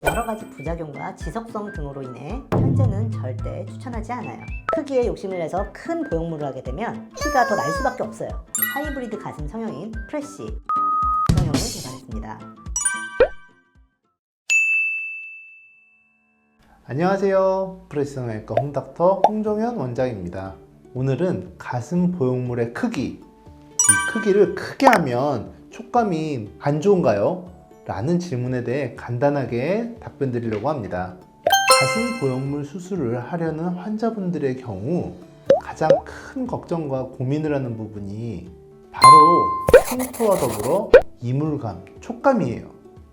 여러 가지 부작용과 지속성 등으로 인해 현재는 절대 추천하지 않아요. 크기에 욕심을 내서 큰 보형물을 하게 되면 키가 더 날 수밖에 없어요. 하이브리드 가슴 성형인 프레쉬 성형을 개발했습니다. 안녕하세요. 프레쉬 성형외과 홍닥터 홍종현 원장입니다. 오늘은 가슴 보형물의 크기, 이 크기를 크게 하면 촉감이 안 좋은가요? 라는 질문에 대해 간단하게 답변 드리려고 합니다. 가슴 보형물 수술을 하려는 환자분들의 경우 가장 큰 걱정과 고민을 하는 부분이 바로 흉터와 더불어 이물감, 촉감이에요.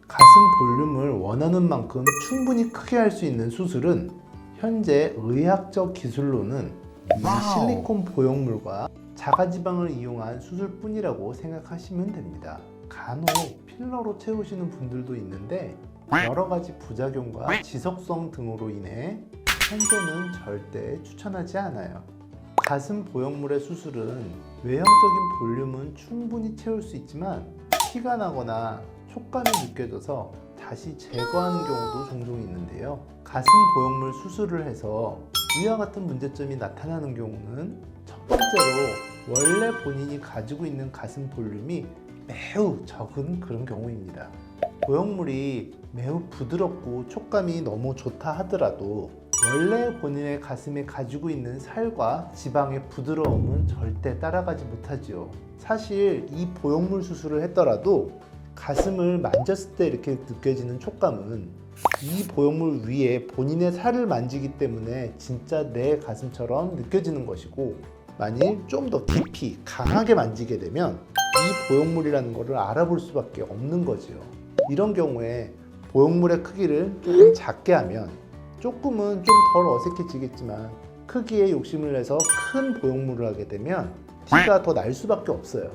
가슴 볼륨을 원하는 만큼 충분히 크게 할 수 있는 수술은 현재 의학적 기술로는 이 실리콘 보형물과 자가지방을 이용한 수술뿐이라고 생각하시면 됩니다. 간혹 필러로 채우시는 분들도 있는데 여러 가지 부작용과 지속성 등으로 인해 현재는 절대 추천하지 않아요. 가슴 보형물의 수술은 외형적인 볼륨은 충분히 채울 수 있지만 티가 나거나 촉감이 느껴져서 다시 제거하는 경우도 종종 있는데요. 가슴 보형물 수술을 해서 위와 같은 문제점이 나타나는 경우는 첫 번째로 원래 본인이 가지고 있는 가슴 볼륨이 매우 적은 그런 경우입니다. 보형물이 매우 부드럽고 촉감이 너무 좋다 하더라도 원래 본인의 가슴에 가지고 있는 살과 지방의 부드러움은 절대 따라가지 못하지요. 사실 이 보형물 수술을 했더라도 가슴을 만졌을 때 이렇게 느껴지는 촉감은 이 보형물 위에 본인의 살을 만지기 때문에 진짜 내 가슴처럼 느껴지는 것이고, 만일 좀 더 깊이 강하게 만지게 되면 이 보형물이라는 것을 알아볼 수밖에 없는 거지요. 이런 경우에 보형물의 크기를 조금 작게 하면 조금은 좀 덜 어색해지겠지만 크기에 욕심을 내서 큰 보형물을 하게 되면 티가 더 날 수밖에 없어요.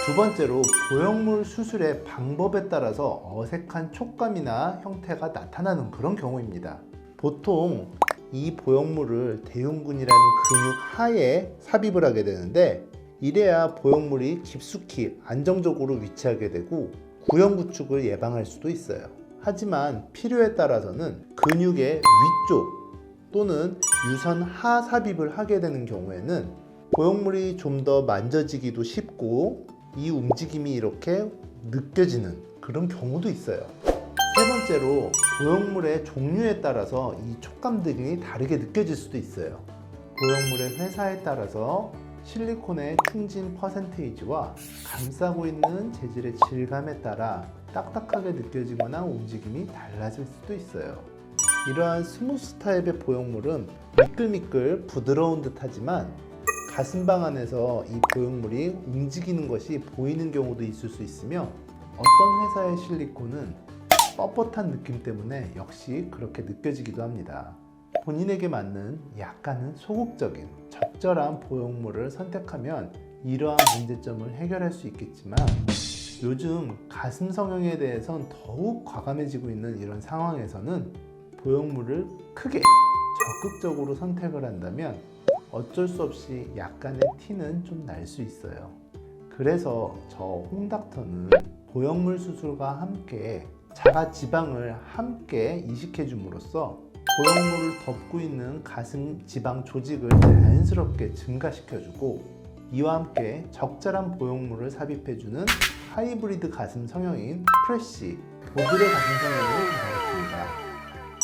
두 번째로 보형물 수술의 방법에 따라서 어색한 촉감이나 형태가 나타나는 그런 경우입니다. 보통 이 보형물을 대흉근이라는 근육 하에 삽입을 하게 되는데, 이래야 보형물이 깊숙이 안정적으로 위치하게 되고 구형 구축을 예방할 수도 있어요. 하지만 필요에 따라서는 근육의 위쪽 또는 유선 하 삽입을 하게 되는 경우에는 보형물이 좀 더 만져지기도 쉽고 이 움직임이 이렇게 느껴지는 그런 경우도 있어요. 세 번째로 보형물의 종류에 따라서 이 촉감 등이 다르게 느껴질 수도 있어요. 보형물의 회사에 따라서 실리콘의 충진 퍼센테이지와 감싸고 있는 재질의 질감에 따라 딱딱하게 느껴지거나 움직임이 달라질 수도 있어요. 이러한 스무스 타입의 보형물은 미끌미끌 부드러운 듯 하지만 가슴방 안에서 이 보형물이 움직이는 것이 보이는 경우도 있을 수 있으며, 어떤 회사의 실리콘은 뻣뻣한 느낌 때문에 역시 그렇게 느껴지기도 합니다. 본인에게 맞는 약간은 소극적인 적절한 보형물을 선택하면 이러한 문제점을 해결할 수 있겠지만, 요즘 가슴 성형에 대해선 더욱 과감해지고 있는 이런 상황에서는 보형물을 크게 적극적으로 선택을 한다면 어쩔 수 없이 약간의 티는 좀 날 수 있어요. 그래서 저 홍닥터는 보형물 수술과 함께 자가 지방을 함께 이식해 줌으로써 보형물을 덮고 있는 가슴 지방 조직을 자연스럽게 증가시켜주고, 이와 함께 적절한 보형물을 삽입해주는 하이브리드 가슴 성형인 프레쉬 보드레 가슴 성형을 개발했습니다.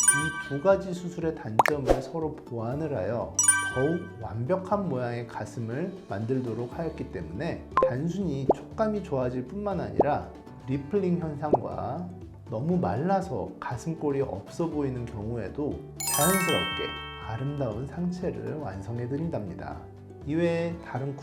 이 두 가지 수술의 단점을 서로 보완을 하여 더욱 완벽한 모양의 가슴을 만들도록 하였기 때문에 단순히 촉감이 좋아질 뿐만 아니라 리플링 현상과 너무 말라서 가슴골이 없어 보이는 경우에도 자연스럽게 아름다운 상체를 완성해 드린답니다. 이외에 다른